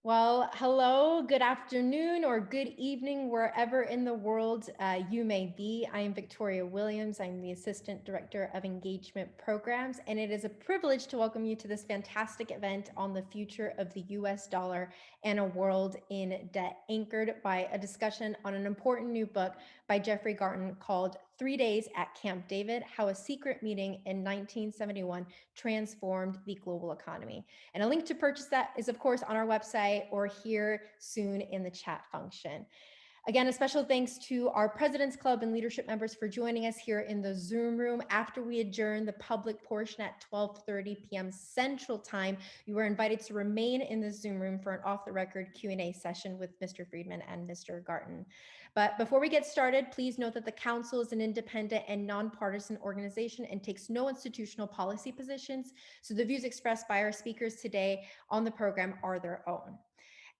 Well, hello, good afternoon, or good evening, wherever in the world you may be. I am Victoria Williams. I'm the Assistant Director of Engagement Programs, and it is a privilege to welcome you to this fantastic event on the future of the US dollar and a world in debt, anchored by a discussion on an important new book by Jeffrey Garten called 3 Days at Camp David: How a Secret Meeting in 1971 Transformed the Global Economy. And a link to purchase that is, of course, on our website or here soon in the chat function. Again, a special thanks to our President's Club and leadership members for joining us here in the Zoom room. After we adjourn the public portion at 12:30 p.m. Central Time, you are invited to remain in the Zoom room for an off-the-record Q&A session with Mr. Friedman and Mr. Garten. But before we get started, please note that the Council is an independent and nonpartisan organization and takes no institutional policy positions, so the views expressed by our speakers today on the program are their own.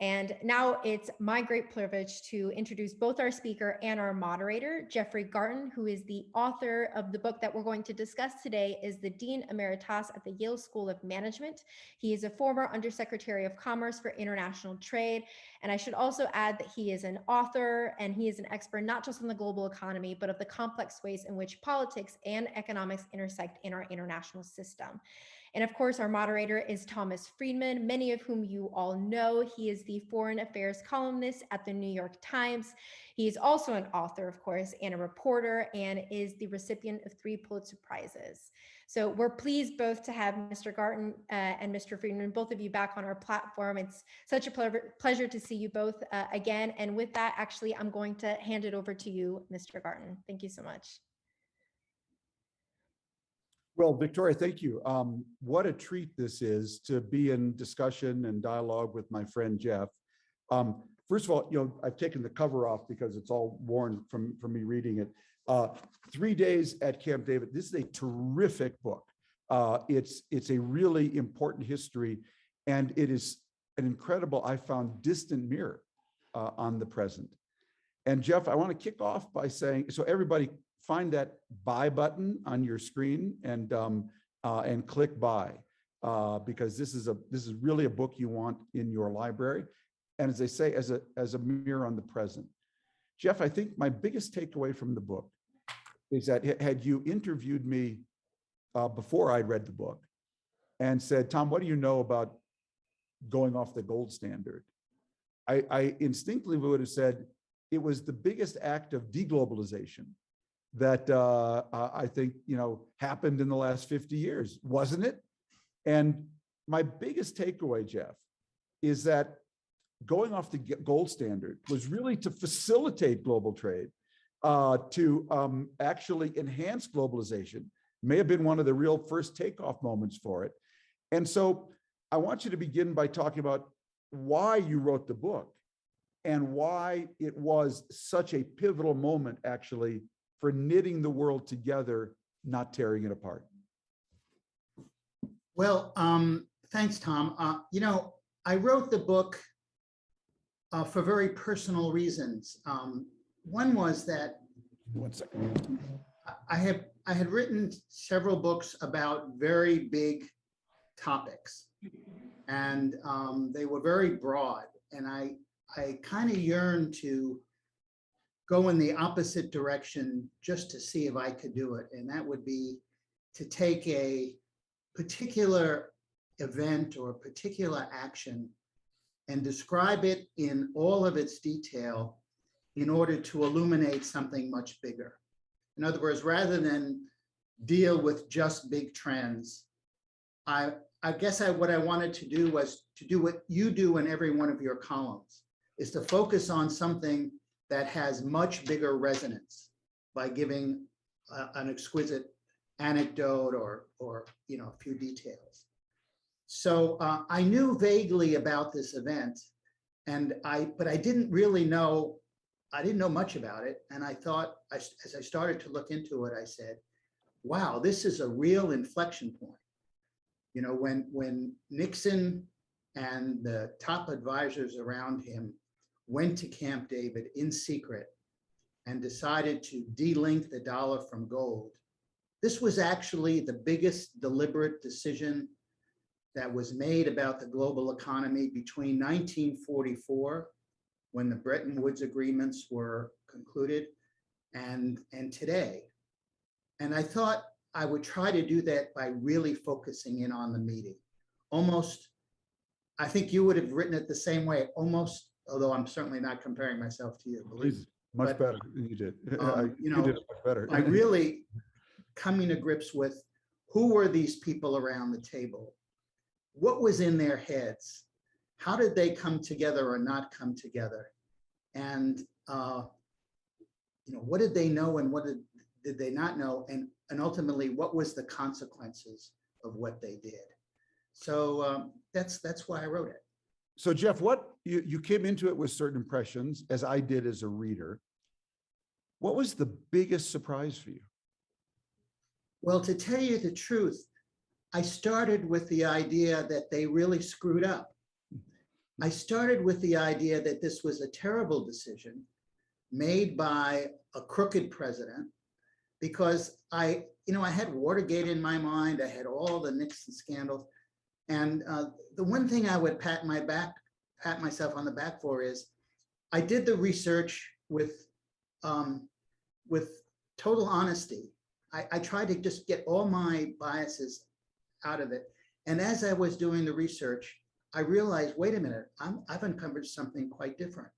And now it's my great privilege to introduce both our speaker and our moderator. Jeffrey Garten, who is the author of the book that we're going to discuss today, is the Dean Emeritus at the Yale School of Management. He is a former Undersecretary of Commerce for International Trade. And I should also add that he is an author and he is an expert not just on the global economy, but of the complex ways in which politics and economics intersect in our international system. And of course, our moderator is Thomas Friedman, many of whom you all know. He is the foreign affairs columnist at the New York Times. He is also an author, of course, and a reporter, and is the recipient of 3 Pulitzer Prizes. So we're pleased both to have Mr. Garten and Mr. Friedman, both of you, back on our platform. It's such a pleasure to see you both again. And with that, actually, I'm going to hand it over to you, Mr. Garten. Thank you so much. Well, Victoria, thank you. What a treat this is to be in discussion and dialogue with my friend Jeff. First of all, I've taken the cover off because it's all worn from me reading it. 3 Days at Camp David. This is a terrific book. It's a really important history, and it is an incredible, I found, distant mirror on the present. And Jeff, I want to kick off by saying, so everybody, find that buy button on your screen and click buy because this is really a book you want in your library, and as they say, as a mirror on the present. Jeff, I think my biggest takeaway from the book is that had you interviewed me before I'd read the book and said, Tom, what do you know about going off the gold standard? I instinctively would have said it was the biggest act of deglobalization that I think happened in the last 50 years, wasn't it? And my biggest takeaway, Jeff, is that going off the gold standard was really to facilitate global trade, to actually enhance globalization. May have been one of the real first takeoff moments for it. And so I want you to begin by talking about why you wrote the book and why it was such a pivotal moment, actually, for knitting the world together, not tearing it apart. Well, thanks, Tom. I wrote the book for very personal reasons. One was that 1 second. I had written several books about very big topics, and they were very broad. And I kind of yearned to go in the opposite direction just to see if I could do it. And that would be to take a particular event or a particular action and describe it in all of its detail in order to illuminate something much bigger. In other words, rather than deal with just big trends, I guess what I wanted to do was to do what you do in every one of your columns, is to focus on something that has much bigger resonance by giving an exquisite anecdote or a few details. So I knew vaguely about this event, but I didn't really know. I didn't know much about it, and I thought, as I started to look into it, I said, "Wow, this is a real inflection point." When Nixon and the top advisors around him went to Camp David in secret and decided to delink the dollar from gold, this was actually the biggest deliberate decision that was made about the global economy between 1944, when the Bretton Woods agreements were concluded, and today. And I thought I would try to do that by really focusing in on the meeting. Almost, I think you would have written it the same way, almost, although I'm certainly not comparing myself to you. Please, much better than you did. You You did know, it much better. by really coming to grips with who were these people around the table? What was in their heads? How did they come together or not come together? And what did they know and what did they not know? And ultimately, what was the consequences of what they did? So that's why I wrote it. So Jeff, what you came into it with certain impressions, as I did as a reader. What was the biggest surprise for you? Well, to tell you the truth, I started with the idea that they really screwed up. I started with the idea that this was a terrible decision made by a crooked president, because I had Watergate in my mind. I had all the Nixon scandals. And the one thing I would pat myself on the back for is I did the research with total honesty. I tried to just get all my biases out of it. And as I was doing the research, I realized, wait a minute, I've uncovered something quite different.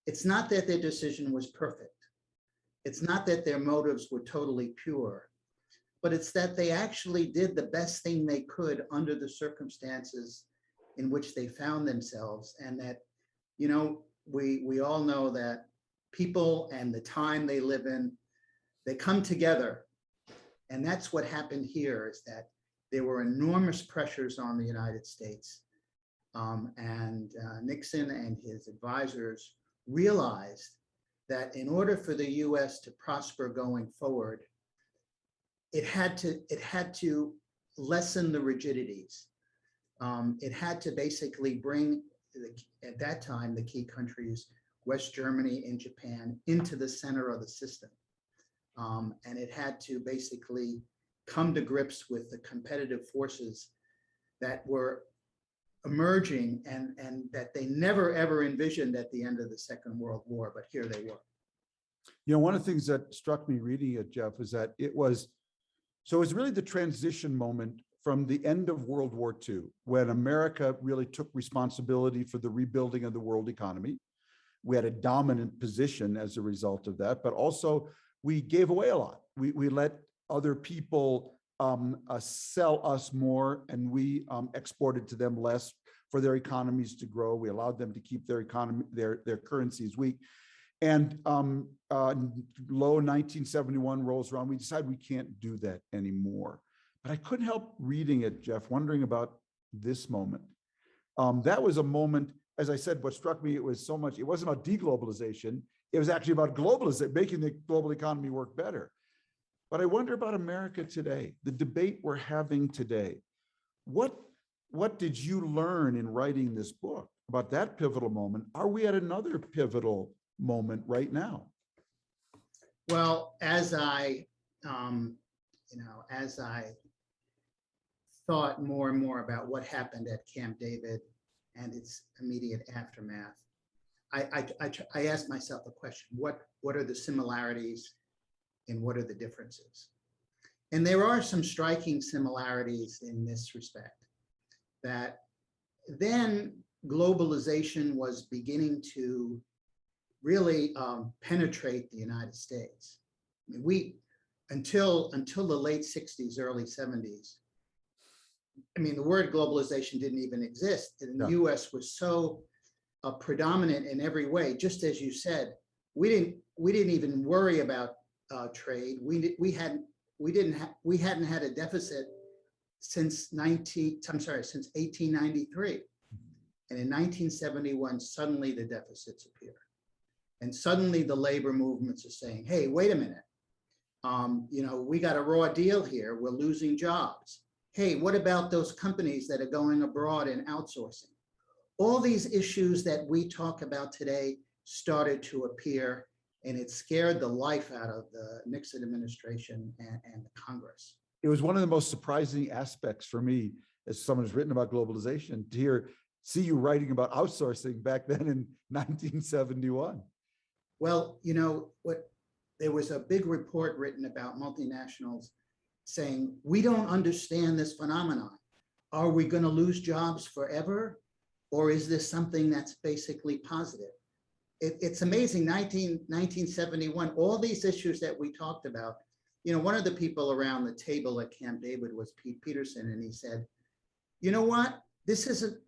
It's not that their decision was perfect. It's not that their motives were totally pure, but it's that they actually did the best thing they could under the circumstances in which they found themselves. And that, we all know that people and the time they live in, they come together. And that's what happened here, is that there were enormous pressures on the United States. And Nixon and his advisors realized that in order for the US to prosper going forward, it had to lessen the rigidities. It had to basically bring, at that time, the key countries, West Germany and Japan, into the center of the system. And it had to basically come to grips with the competitive forces that were emerging and that they never, ever envisioned at the end of the Second World War, but here they were. One of the things that struck me reading it, Jeff, is that it was really the transition moment from the end of World War II, when America really took responsibility for the rebuilding of the world economy. We had a dominant position as a result of that, but also we gave away a lot. We let other people sell us more, and we exported to them less for their economies to grow. We allowed them to keep their economy, their currencies weak. And low 1971 rolls around. We decided we can't do that anymore. But I couldn't help reading it, Jeff, wondering about this moment. That was a moment, as I said, what struck me, it wasn't about deglobalization. It was actually about globalization, making the global economy work better. But I wonder about America today, the debate we're having today. What did you learn in writing this book about that pivotal moment? Are we at another pivotal moment right now? Well, as I thought more and more about what happened at Camp David and its immediate aftermath, I asked myself the question: what are the similarities and what are the differences? And there are some striking similarities in this respect. That then globalization was beginning to really penetrate the United States. I mean, until the late 60s, early 70s, the word globalization didn't even exist. And the US was so predominant in every way. Just as you said, we didn't even worry about trade. We hadn't had a deficit since 1893. And in 1971, suddenly the deficits appear. And suddenly the labor movements are saying, hey, wait a minute. We got a raw deal here. We're losing jobs. Hey, what about those companies that are going abroad and outsourcing? All these issues that we talk about today started to appear, and it scared the life out of the Nixon administration and the Congress. It was one of the most surprising aspects for me as someone who's written about globalization, to see you writing about outsourcing back then in 1971. Well, there was a big report written about multinationals saying, we don't understand this phenomenon. Are we going to lose jobs forever? Or is this something that's basically positive? It's amazing, 1971, all these issues that we talked about, one of the people around the table at Camp David was Pete Peterson, and he said, you know what?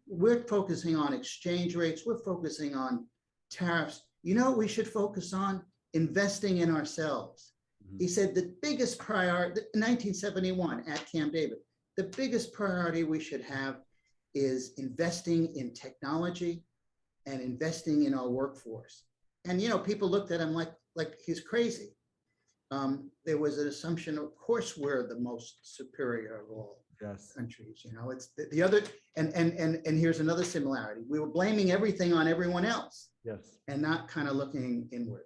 We're focusing on exchange rates. We're focusing on tariffs. You know what we should focus on? Investing in ourselves. He said the biggest priority, 1971 at Camp David, the biggest priority we should have is investing in technology and investing in our workforce. And, people looked at him like he's crazy. There was an assumption, of course, we're the most superior of all countries. It's the other, and here's another similarity. We were blaming everything on everyone else. Yes. And not kind of looking inward.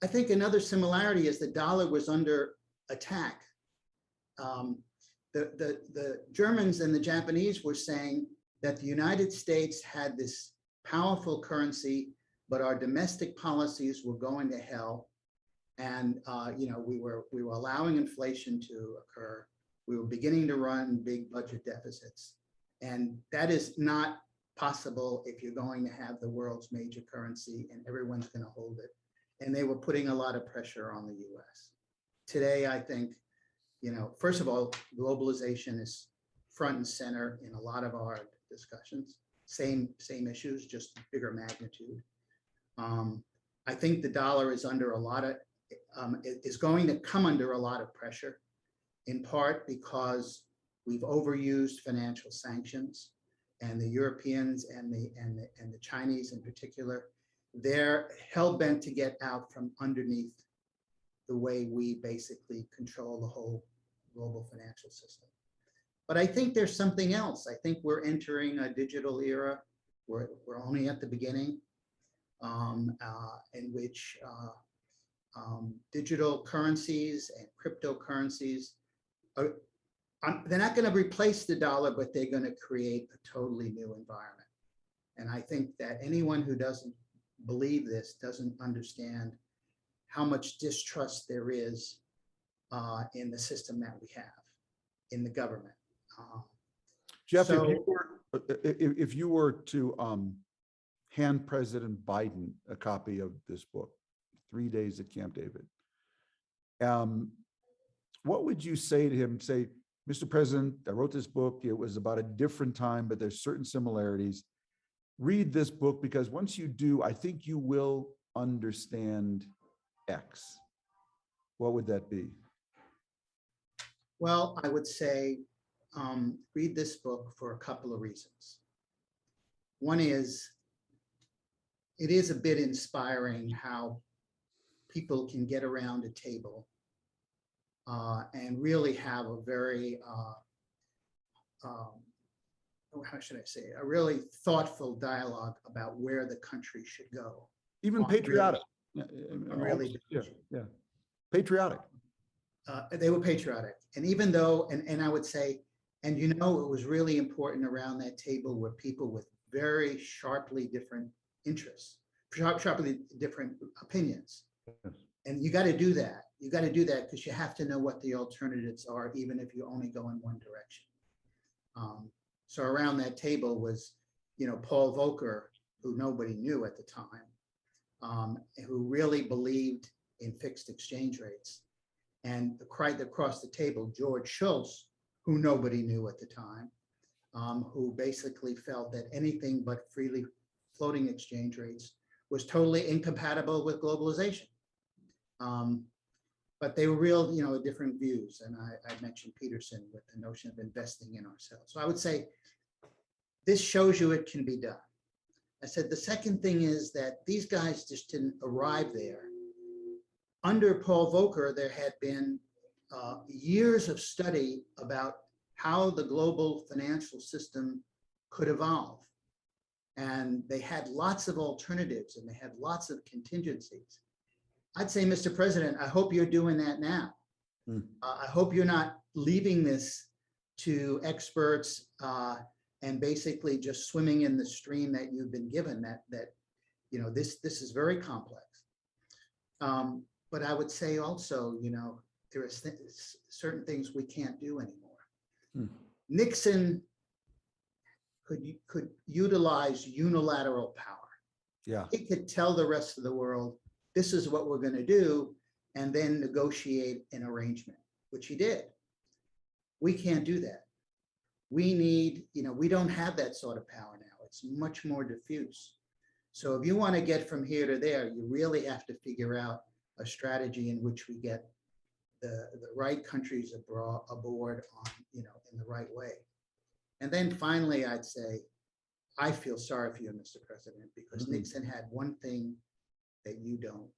I think another similarity is the dollar was under attack. The Germans and the Japanese were saying that the United States had this powerful currency, but our domestic policies were going to hell. And we were allowing inflation to occur. We were beginning to run big budget deficits. And that is not possible if you're going to have the world's major currency and everyone's going to hold it. And they were putting a lot of pressure on the US. Today, I think, first of all, globalization is front and center in a lot of our discussions. Same issues, just bigger magnitude. I think the dollar is under a lot of, is going to come under a lot of pressure, in part because we've overused financial sanctions. And the Europeans and the Chinese in particular, they're hell-bent to get out from underneath the way we basically control the whole global financial system. But I think there's something else. I think we're entering a digital era. We're only at the beginning, in which digital currencies and cryptocurrencies are, they're not going to replace the dollar, but they're going to create a totally new environment. And I think that anyone who doesn't believe this doesn't understand how much distrust there is in the system that we have, in the government. Jeff, so, if you were to hand President Biden a copy of this book, 3 Days at Camp David, what would you say to him? Say, Mr. President, I wrote this book. It was about a different time, but there's certain similarities. Read this book, because once you do, I think you will understand X. What would that be? well, I would say read this book for a couple of reasons. One is, it is a bit inspiring how people can get around a table and really have a very, how should I say, a really thoughtful dialogue about where the country should go. Even patriotic. Really, yeah. Patriotic. They were patriotic. And even though, and I would say, and it was really important around that table were people with very sharply different interests, sharply different opinions. Yes. And you got to do that. You got to do that because you have to know what the alternatives are, even if you only go in one direction. So around that table was, Paul Volcker, who nobody knew at the time, who really believed in fixed exchange rates. And across the table, George Shultz, who nobody knew at the time, who basically felt that anything but freely floating exchange rates was totally incompatible with globalization. But they were real, different views. And I mentioned Peterson with the notion of investing in ourselves. So I would say this shows you it can be done. I said the second thing is that these guys just didn't arrive there. Under Paul Volcker, there had been years of study about how the global financial system could evolve. And they had lots of alternatives and they had lots of contingencies. I'd say, Mr. President, I hope you're doing that now. I hope you're not leaving this to experts and basically just swimming in the stream that you've been given, that this is very complex. But I would say also, there are certain things we can't do anymore. Nixon could utilize unilateral power. Yeah. He could tell the rest of the world, this is what we're going to do, and then negotiate an arrangement, which he did. We can't do that. We need, we don't have that sort of power now. It's much more diffuse. So if you want to get from here to there, you really have to figure out a strategy in which we get the right countries aboard on, in the right way. And then finally, I'd say, I feel sorry for you, Mr. President, because Nixon had one thing that you don't.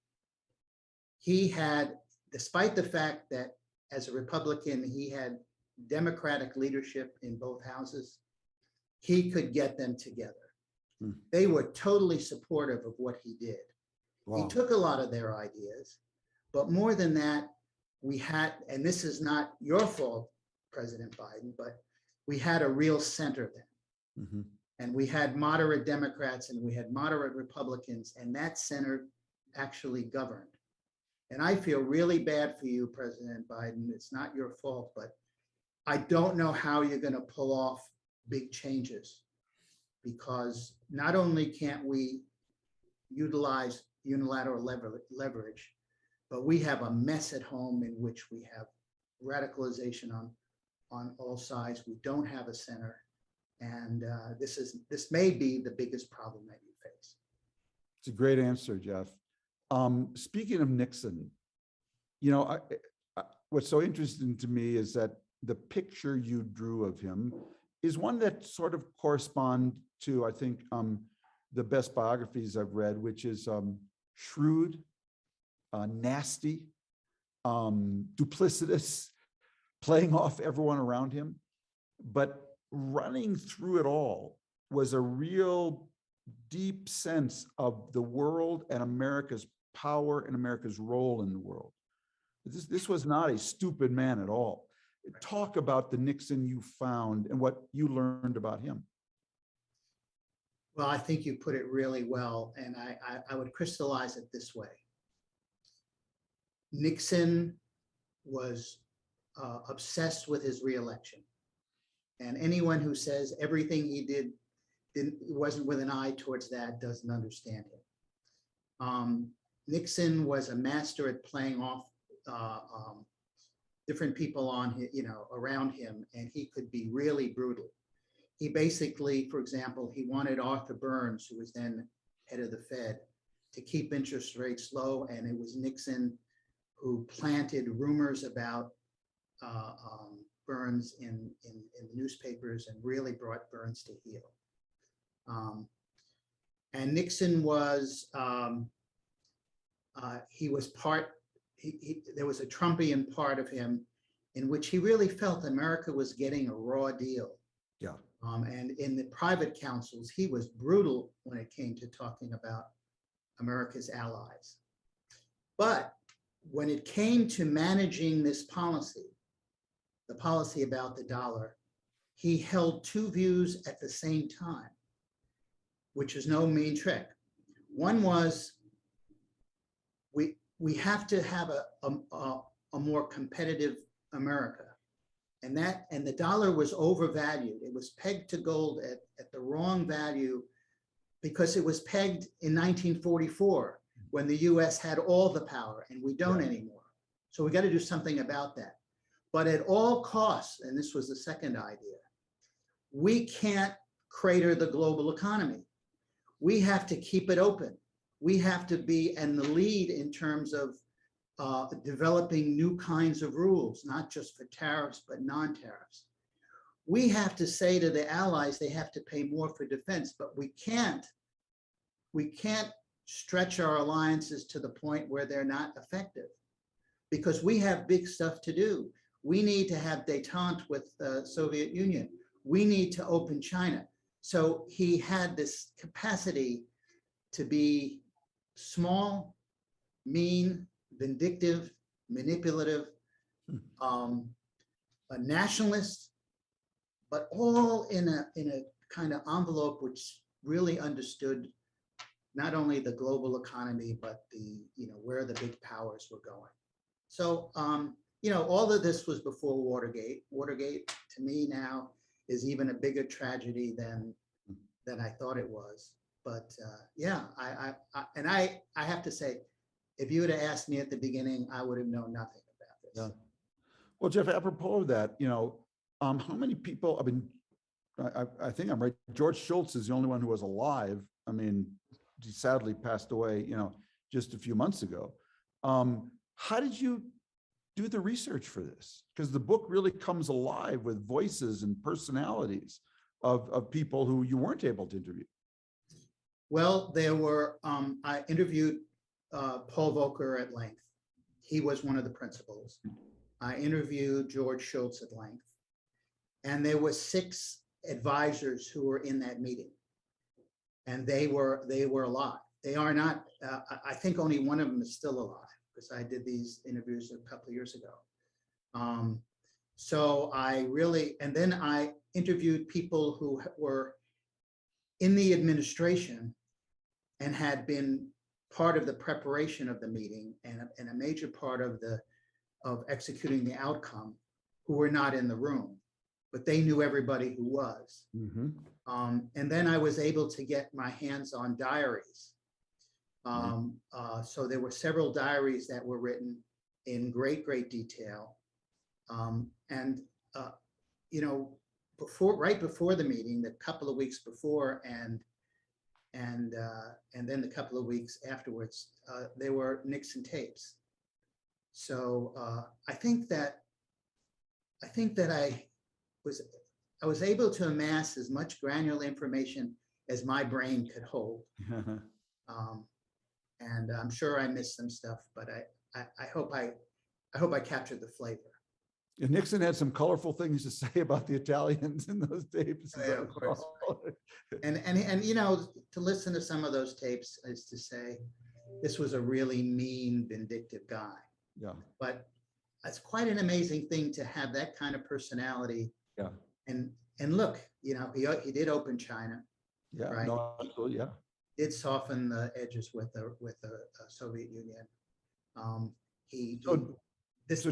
He had, despite the fact that as a Republican, he had Democratic leadership in both houses, he could get them together. They were totally supportive of what he did. Wow. He took a lot of their ideas, but more than that, we had, and this is not your fault, President Biden, but we had a real center then. And we had moderate Democrats and we had moderate Republicans, and that center actually governed. And I feel really bad for you, President Biden. It's not your fault, but I don't know how you're going to pull off big changes, because not only can't we utilize unilateral leverage, but we have a mess at home in which we have radicalization on all sides. We don't have a center. And this may be the biggest problem that you face. It's a great answer, Jeff. Speaking of Nixon, what's so interesting to me is that the picture you drew of him is one that sort of corresponds to, I think, the best biographies I've read, which is shrewd, nasty, duplicitous, playing off everyone around him. But running through it all was a real deep sense of the world and America's power and America's role in the world. This was not a stupid man at all. Talk about the Nixon you found and what you learned about him. Well, I think you put it really well, and I would crystallize it this way. Nixon was obsessed with his reelection. And anyone who says everything he did wasn't with an eye towards that doesn't understand him. Nixon was a master at playing off different people around him, and he could be really brutal. He basically, for example, he wanted Arthur Burns, who was then head of the Fed, to keep interest rates low, and it was Nixon who planted rumors about Burns in the newspapers and really brought Burns to heel. And Nixon was, there was a Trumpian part of him in which he really felt America was getting a raw deal. Yeah. And in the private councils, he was brutal when it came to talking about America's allies. But when it came to managing this policy, the policy about the dollar, he held two views at the same time, which is no mean trick. One was, we have to have a more competitive America. And the dollar was overvalued. It was pegged to gold at the wrong value, because it was pegged in 1944 when the US had all the power, and we don't anymore. So we got to do something about that. But at all costs, and this was the second idea, we can't crater the global economy. We have to keep it open. We have to be in the lead in terms of developing new kinds of rules, not just for tariffs, but non-tariffs. We have to say to the allies, they have to pay more for defense, but we can't stretch our alliances to the point where they're not effective, because we have big stuff to do. We need to have détente with the Soviet Union. We need to open China. So he had this capacity to be small, mean, vindictive, manipulative, a nationalist, but all in a kind of envelope which really understood not only the global economy, but where the big powers were going. So, all of this was before Watergate. Watergate, to me now, is even a bigger tragedy than I thought it was. But yeah, I have to say, if you would have asked me at the beginning, I would have known nothing about this. Yeah. Well, Jeff, apropos of that, how many people, I mean, I think I'm right. George Shultz is the only one who was alive. I mean, he sadly passed away, just a few months ago. How did you do the research for this? Because the book really comes alive with voices and personalities of people who you weren't able to interview. Well, there were, I interviewed Paul Volcker at length. He was one of the principals. I interviewed George Shultz at length. And there were 6 advisors who were in that meeting. And they were alive. They are not, I think only one of them is still alive, because I did these interviews a couple of years ago. So I really, and then I interviewed people who were in the administration and had been part of the preparation of the meeting and a major part of executing the outcome, who were not in the room, but they knew everybody who was. Mm-hmm. And then I was able to get my hands on diaries. So there were several diaries that were written in great detail. Right before the meeting, the couple of weeks before, and then the couple of weeks afterwards, there were Nixon tapes. So I think that I was able to amass as much granular information as my brain could hold. And I'm sure I missed some stuff, but I hope I captured the flavor. And Nixon had some colorful things to say about the Italians in those tapes. Yeah, of course. And to listen to some of those tapes is to say, this was a really mean, vindictive guy. Yeah. But it's quite an amazing thing to have that kind of personality. Yeah. And look, he did open China. Yeah. Right. No, absolutely, yeah. Did soften the edges with the Soviet Union. This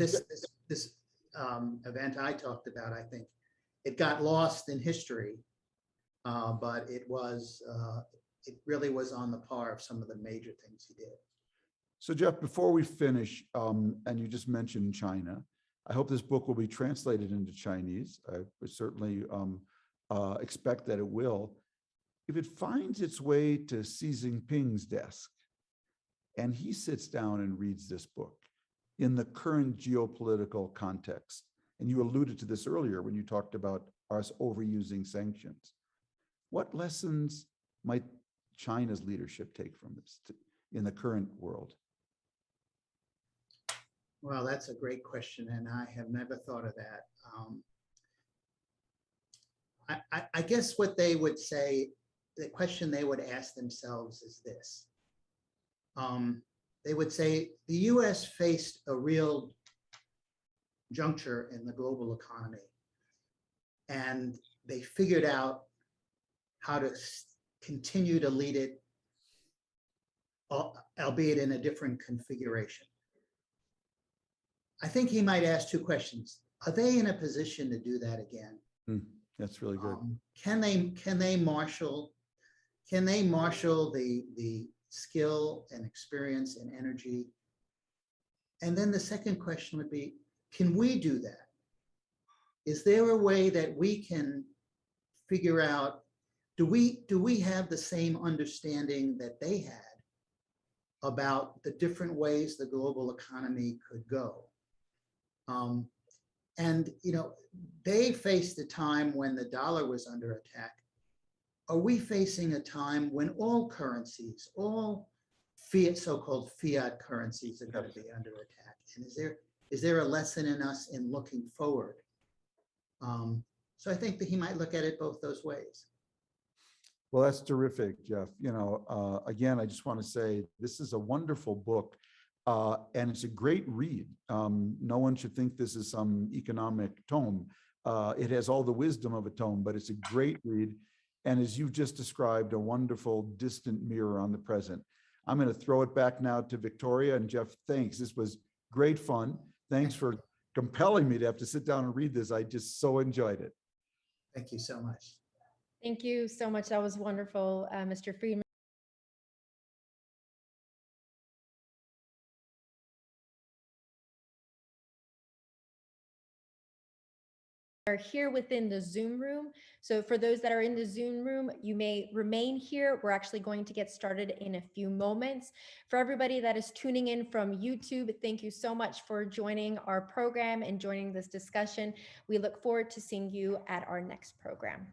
event I talked about, I think it got lost in history, but it really was on the par of some of the major things he did. So Jeff, before we finish, and you just mentioned China, I hope this book will be translated into Chinese. I would certainly expect that it will. If it finds its way to Xi Jinping's desk, and he sits down and reads this book in the current geopolitical context, and you alluded to this earlier when you talked about us overusing sanctions, what lessons might China's leadership take from this in the current world? Well, that's a great question, and I have never thought of that. I guess what they would say, the question they would ask themselves is this. They would say the US faced a real juncture in the global economy, and they figured out how to continue to lead it, albeit in a different configuration. I think he might ask 2 questions. Are they in a position to do that again? That's really good. Can they marshal the skill and experience and energy? And then the second question would be, can we do that? Is there a way that we can figure out, do we have the same understanding that they had about the different ways the global economy could go? And they faced a time when the dollar was under attack. Are we facing a time when all currencies, all so-called fiat currencies are going to be under attack? And is there a lesson in us in looking forward? So I think that he might look at it both those ways. Well, that's terrific, Jeff. Again, I just want to say this is a wonderful book, and it's a great read. No one should think this is some economic tome. It has all the wisdom of a tome, but it's a great read. And as you've just described, a wonderful distant mirror on the present. I'm going to throw it back now to Victoria. And Jeff, thanks. This was great fun. Thanks for compelling me to have to sit down and read this. I just so enjoyed it. Thank you so much. Thank you so much. That was wonderful, Mr. Friedman. Are here within the Zoom room. So for those that are in the Zoom room, you may remain here. We're actually going to get started in a few moments. For everybody that is tuning in from YouTube, thank you so much for joining our program and joining this discussion. We look forward to seeing you at our next program.